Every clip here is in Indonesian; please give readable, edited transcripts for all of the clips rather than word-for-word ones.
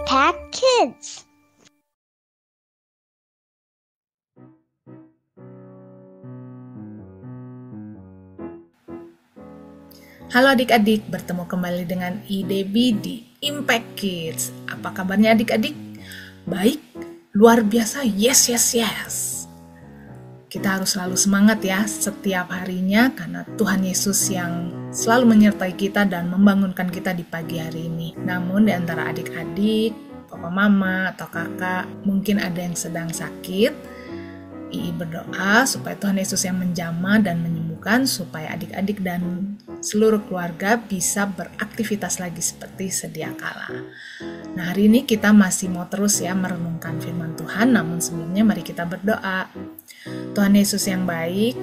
Impact Kids. Halo adik-adik, bertemu kembali dengan Debbie di Impact Kids. Apa kabarnya adik-adik? Baik, luar biasa, yes. Kita harus selalu semangat ya setiap harinya karena Tuhan Yesus yang selalu menyertai kita dan membangunkan kita di pagi hari ini. Namun di antara adik-adik, papa mama atau kakak, mungkin ada yang sedang sakit. Ii berdoa supaya Tuhan Yesus yang menjamah dan menyembuhkan supaya adik-adik dan seluruh keluarga bisa beraktivitas lagi seperti sedia kala. Nah, hari ini kita masih mau terus ya merenungkan firman Tuhan, namun sebelumnya mari kita berdoa. Tuhan Yesus yang baik,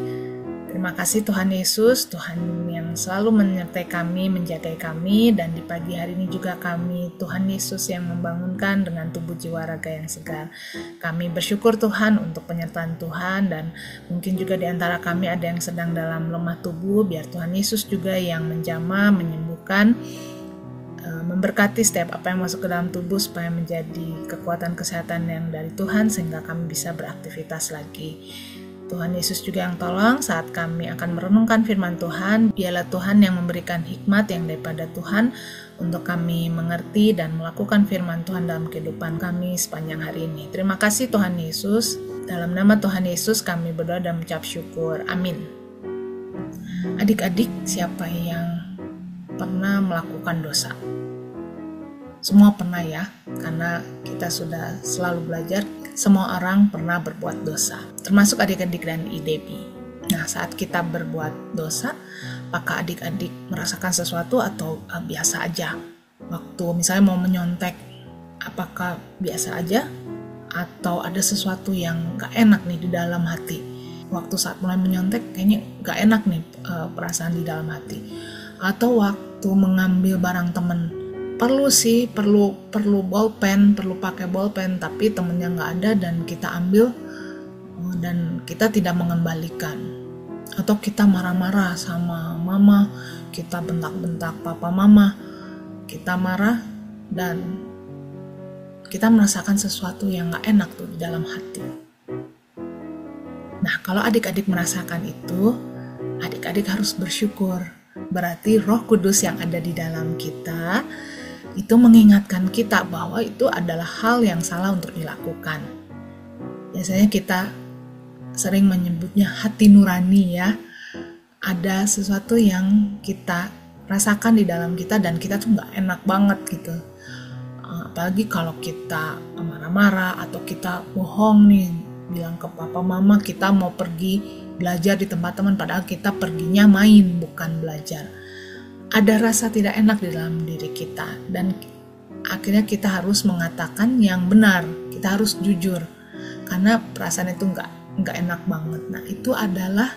terima kasih Tuhan Yesus, Tuhan yang selalu menyertai kami, menjaga kami, dan di pagi hari ini juga kami, Tuhan Yesus yang membangunkan dengan tubuh jiwa raga yang segar. Kami bersyukur Tuhan untuk penyertaan Tuhan, dan mungkin juga di antara kami ada yang sedang dalam lemah tubuh, biar Tuhan Yesus juga yang menjamah, menyembuhkan, memberkati setiap apa yang masuk ke dalam tubuh supaya menjadi kekuatan kesehatan yang dari Tuhan sehingga kami bisa beraktivitas lagi. Tuhan Yesus juga yang tolong saat kami akan merenungkan firman Tuhan, biarlah Tuhan yang memberikan hikmat yang daripada Tuhan untuk kami mengerti dan melakukan firman Tuhan dalam kehidupan kami sepanjang hari ini. Terima kasih Tuhan Yesus, dalam nama Tuhan Yesus kami berdoa dan mengucap syukur. Amin. Adik-adik, siapa yang pernah melakukan dosa? Semua pernah ya, karena kita sudah selalu belajar, semua orang pernah berbuat dosa, termasuk adik-adik dan Debbie. Nah, saat kita berbuat dosa, apakah adik-adik merasakan sesuatu atau biasa aja? Waktu misalnya mau menyontek, apakah biasa aja? Atau ada sesuatu yang gak enak nih di dalam hati? Waktu saat mulai menyontek, kayaknya gak enak nih perasaan di dalam hati. Atau waktu mengambil barang temen, perlu bolpen, perlu pakai bolpen, tapi temennya nggak ada dan kita ambil dan kita tidak mengembalikan. Atau kita marah-marah sama mama, kita bentak-bentak papa mama, kita marah dan kita merasakan sesuatu yang nggak enak tuh di dalam hati. Nah, kalau adik-adik merasakan itu, adik-adik harus bersyukur. Berarti Roh Kudus yang ada di dalam kita itu mengingatkan kita bahwa itu adalah hal yang salah untuk dilakukan. Biasanya kita sering menyebutnya hati nurani ya. Ada sesuatu yang kita rasakan di dalam kita dan kita tuh gak enak banget gitu. Apalagi kalau kita marah-marah atau kita bohong nih, bilang ke papa mama kita mau pergi belajar di tempat teman padahal kita perginya main bukan belajar. Ada rasa tidak enak di dalam diri kita dan akhirnya kita harus mengatakan yang benar, kita harus jujur karena perasaan itu nggak enak banget. Nah, itu adalah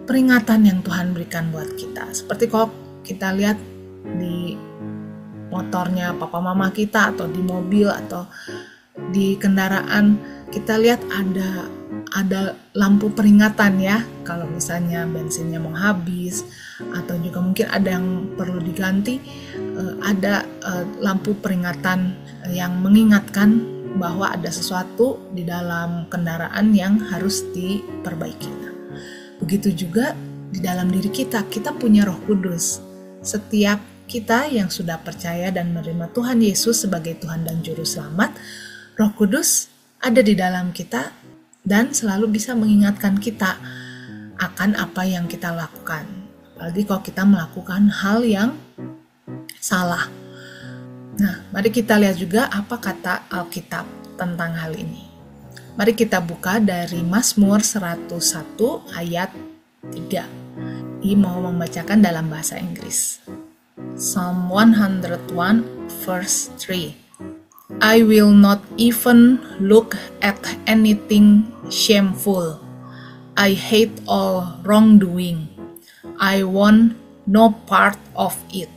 peringatan yang Tuhan berikan buat kita. Seperti kalau kita lihat di motornya papa mama kita atau di mobil atau di kendaraan, kita lihat ada lampu peringatan ya, kalau misalnya bensinnya mau habis atau juga mungkin ada yang perlu diganti, ada lampu peringatan yang mengingatkan bahwa ada sesuatu di dalam kendaraan yang harus diperbaiki. Nah, begitu juga di dalam diri kita punya Roh Kudus. Setiap kita yang sudah percaya dan menerima Tuhan Yesus sebagai Tuhan dan Juru Selamat, Roh Kudus ada di dalam kita dan selalu bisa mengingatkan kita akan apa yang kita lakukan. Apalagi kalau kita melakukan hal yang salah. Nah, mari kita lihat juga apa kata Alkitab tentang hal ini. Mari kita buka dari Mazmur 101 ayat 3. Ia mau membacakan dalam bahasa Inggris. Psalm 101 verse 3. I will not even look at anything shameful. I hate all wrongdoing. I want no part of it.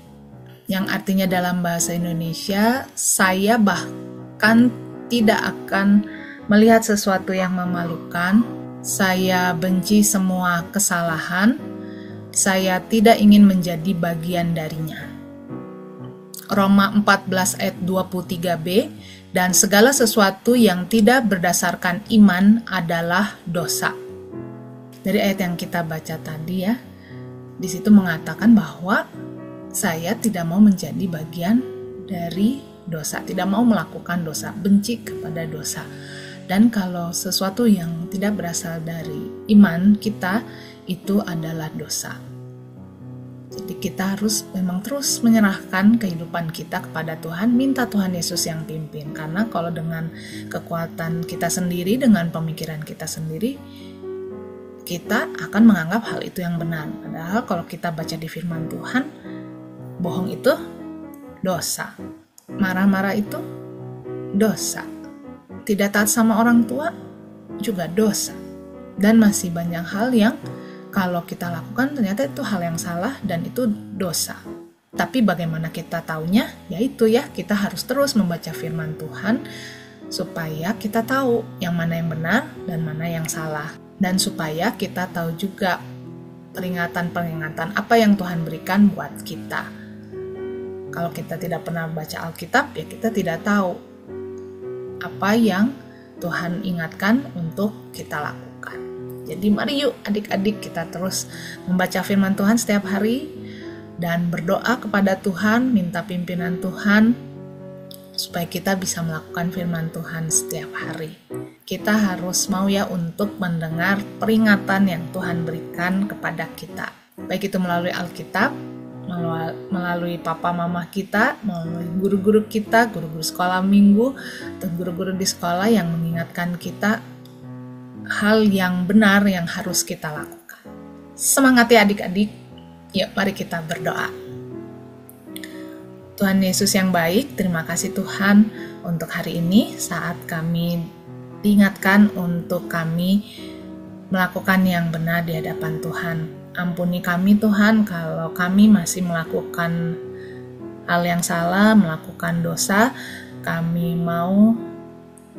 Yang artinya dalam bahasa Indonesia, saya bahkan tidak akan melihat sesuatu yang memalukan. Saya benci semua kesalahan. Saya tidak ingin menjadi bagian darinya. Roma 14 ayat 23b, dan segala sesuatu yang tidak berdasarkan iman adalah dosa. Dari ayat yang kita baca tadi ya, di situ mengatakan bahwa saya tidak mau menjadi bagian dari dosa, tidak mau melakukan dosa, benci kepada dosa. Dan kalau sesuatu yang tidak berasal dari iman kita, itu adalah dosa. Jadi kita harus memang terus menyerahkan kehidupan kita kepada Tuhan, minta Tuhan Yesus yang pimpin. Karena kalau dengan kekuatan kita sendiri, dengan pemikiran kita sendiri, kita akan menganggap hal itu yang benar. Padahal kalau kita baca di firman Tuhan, bohong itu dosa. Marah-marah itu dosa. Tidak taat sama orang tua juga dosa. Dan masih banyak hal yang kalau kita lakukan ternyata itu hal yang salah dan itu dosa. Tapi bagaimana kita taunya? Yaitu ya, kita harus terus membaca firman Tuhan supaya kita tahu yang mana yang benar dan mana yang salah. Dan supaya kita tahu juga peringatan-peringatan apa yang Tuhan berikan buat kita. Kalau kita tidak pernah baca Alkitab, ya kita tidak tahu apa yang Tuhan ingatkan untuk kita lakukan. Jadi mari yuk adik-adik kita terus membaca firman Tuhan setiap hari dan berdoa kepada Tuhan, minta pimpinan Tuhan supaya kita bisa melakukan firman Tuhan setiap hari. Kita harus mau ya untuk mendengar peringatan yang Tuhan berikan kepada kita. Baik itu melalui Alkitab, melalui papa mama kita, melalui guru-guru kita, guru-guru sekolah minggu, atau guru-guru di sekolah yang mengingatkan kita hal yang benar yang harus kita lakukan. Semangat ya adik-adik. Yuk mari kita berdoa. Tuhan Yesus yang baik, terima kasih Tuhan untuk hari ini saat kami diingatkan untuk kami melakukan yang benar di hadapan Tuhan. Ampuni kami Tuhan kalau kami masih melakukan hal yang salah, melakukan dosa. Kami mau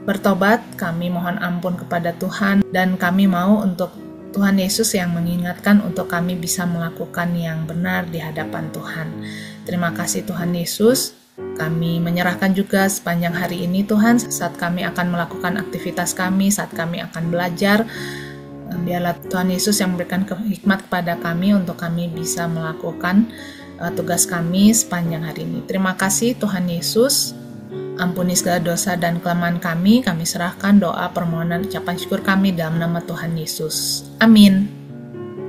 bertobat, kami mohon ampun kepada Tuhan, dan kami mau untuk Tuhan Yesus yang mengingatkan untuk kami bisa melakukan yang benar di hadapan Tuhan. Terima kasih Tuhan Yesus. Kami menyerahkan juga sepanjang hari ini Tuhan, saat kami akan melakukan aktivitas kami, saat kami akan belajar. Biarlah Tuhan Yesus yang memberikan hikmat kepada kami untuk kami bisa melakukan tugas kami sepanjang hari ini. Terima kasih Tuhan Yesus. Ampuni segala dosa dan kelemahan kami serahkan doa, permohonan, ucapan syukur kami dalam nama Tuhan Yesus. Amin.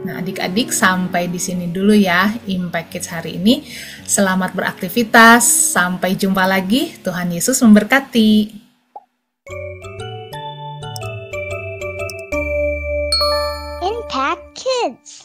Nah adik-adik sampai di sini dulu ya Impact Kids hari ini. Selamat beraktivitas, sampai jumpa lagi, Tuhan Yesus memberkati. Impact Kids.